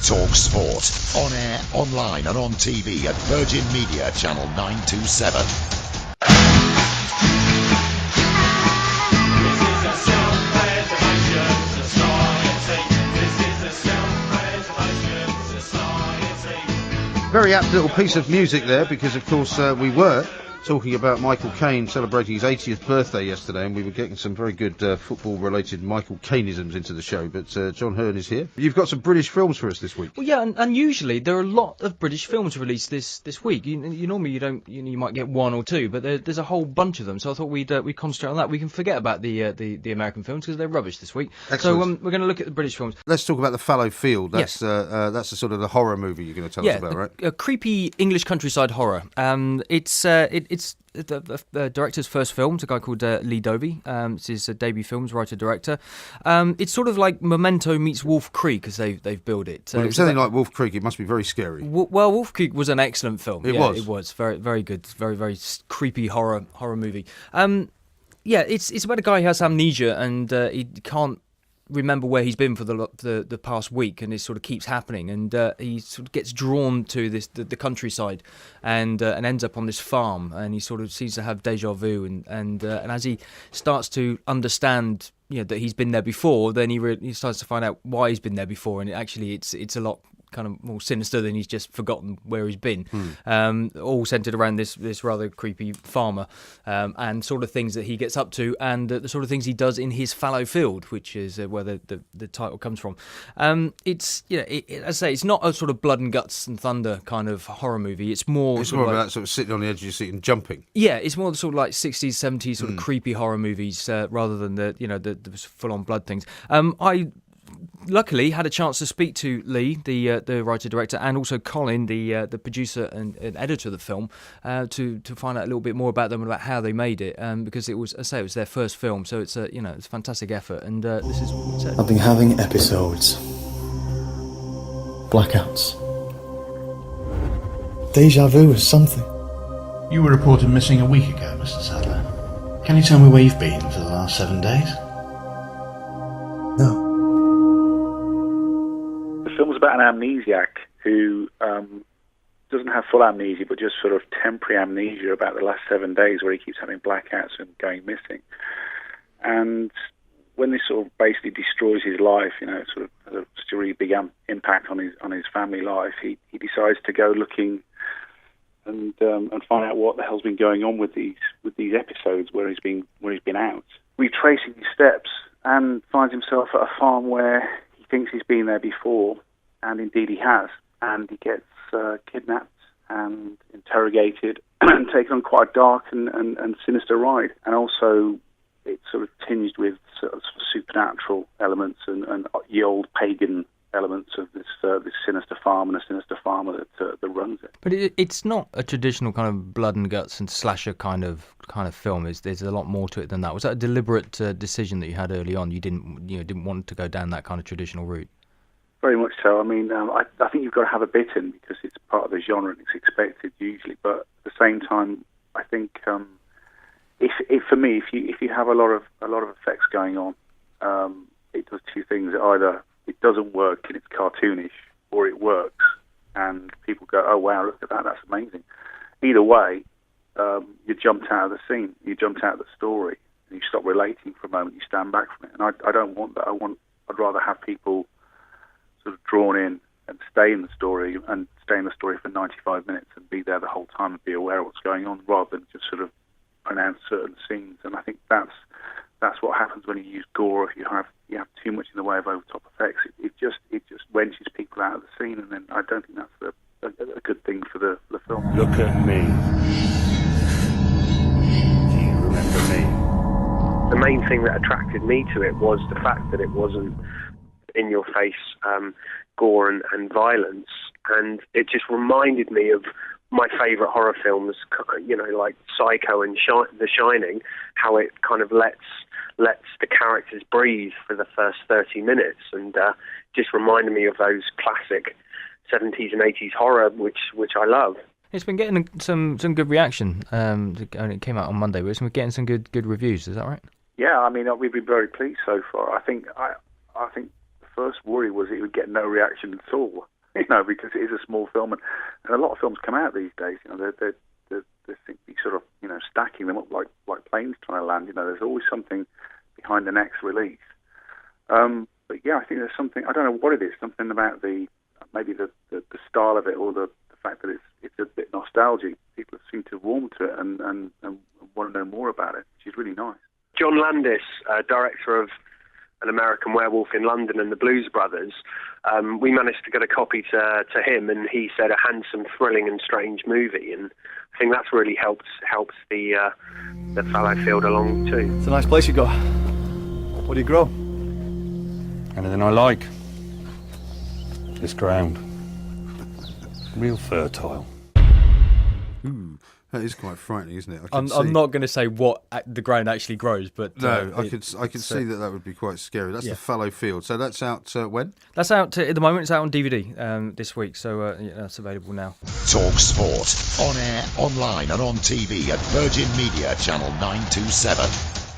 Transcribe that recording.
talkSPORT. On air, online and on TV at Virgin Media Channel 927. Very apt little piece of music there, because of course we were talking about Michael Caine celebrating his 80th birthday yesterday, and we were getting some very good football-related Michael Caineisms into the show, but Jonnie Hurn is here. You've got some British films for us this week. Well, yeah, and usually there are a lot of British films released this week. You normally you might get one or two, but there's a whole bunch of them. So I thought we'd concentrate on that. We can forget about the American films because they're rubbish this week. Excellent. So we're going to look at the British films. Let's talk about the Fallow Field. That's Yes. the sort of the horror movie you're going to tell us about, right? A creepy English countryside horror. It's the director's first film. It's a guy called Leigh Dovey. It's his debut film, writer-director. It's sort of like Memento meets Wolf Creek, as they've built it. Well, if it's anything like Wolf Creek, it must be very scary. Well, Wolf Creek was an excellent film. It was very, very good. Very, very creepy horror movie. It's about a guy who has amnesia and he can't remember where he's been for the past week, and it sort of keeps happening, and he sort of gets drawn to the countryside and ends up on this farm, and he sort of seems to have deja vu, and as he starts to understand that he's been there before, then he starts to find out why he's been there before, and it's a lot kind of more sinister than he's just forgotten where he's been. All centred around this rather creepy farmer, and sort of things that he gets up to, and the sort of things he does in his fallow field, which is where the title comes from. As I say, it's not a sort of blood and guts and thunder kind of horror movie. It's more about sort of sitting on the edge of your seat and jumping. Yeah, it's more sort of like 60s, 70s sort of creepy horror movies rather than the full on blood things. I luckily had a chance to speak to Leigh, the writer-director, and also Colin, the producer and editor of the film, to find out a little bit more about them and about how they made it, because it was their first film, so it's it's a fantastic effort, and this is what's it. I've been having episodes, blackouts, deja vu or something. You were reported missing a week ago, Mr. Sadler. Can you tell me where you've been for the last 7 days? No. The film's about an amnesiac who doesn't have full amnesia, but just sort of temporary amnesia about the last 7 days, where he keeps having blackouts and going missing. And when this sort of basically destroys his life, sort of has a really big impact on his family life, he decides to go looking and find out what the hell's been going on with these episodes where he's been out. Retracing his steps, and finds himself at a farm where he thinks he's been there before, and indeed he has, and he gets kidnapped and interrogated and taken on quite a dark and sinister ride. And also it's sort of tinged with sort of supernatural elements and ye old pagan elements of this sinister farm and a sinister farmer that runs it. But it's not a traditional kind of blood and guts and slasher kind of film. There's a lot more to it than that. Was that a deliberate decision that you had early on? You didn't want to go down that kind of traditional route. Very much so. I mean, I think you've got to have a bit in because it's part of the genre and it's expected usually. But at the same time, I think if for me, if you have a lot of effects going on, it does two things. Either it doesn't work and it's cartoonish, or it works and people go, "Oh wow, look at that! That's amazing." Either way, you jumped out of the scene, you jumped out of the story, and you stop relating for a moment. You stand back from it, and I don't want that. I'd rather have people sort of drawn in and stay in the story for 95 minutes and be there the whole time and be aware of what's going on, rather than just sort of pronounce certain scenes. And I think that's what happens when you use gore. If you have too much in the way of over top effects, it just wrenches people out of the scene, and then I don't think that's a good thing for the film. Look at me. Do you remember me? The main thing that attracted me to it was the fact that it wasn't in-your-face gore and violence, and it just reminded me of my favourite horror films, like Psycho and The Shining, how it kind of lets the characters breathe for the first 30 minutes, and just reminded me of those classic 70s and 80s horror, which I love. It's been getting some good reaction, and it came out on Monday, but we're getting some good reviews. Is that right? Yeah, I mean, we've been very pleased so far. I think the first worry was it would get no reaction at all, because it is a small film, and a lot of films come out these days. They're simply sort of stacking them up like planes trying to land. There's always something behind the next release. But yeah, I think there's something, I don't know what it is, something about maybe the style of it, or the fact that it's a bit nostalgic. People seem to warm to it and want to know more about it, which is really nice. John Landis, director of An American Werewolf in London and the Blues Brothers, we managed to get a copy to him, and he said a handsome, thrilling and strange movie, and I think that's really helps the Fallow Field along too. It's a nice place you got. What do you grow? Anything I like. This ground. Real fertile. That is quite frightening, isn't it? I'm not going to say what the ground actually grows, but no, I could see that would be quite scary. That's the Fallow Field. So that's out when? That's out at the moment. It's out on DVD this week, so that's available now. Talk Sport on air, online, and on TV at Virgin Media Channel 927.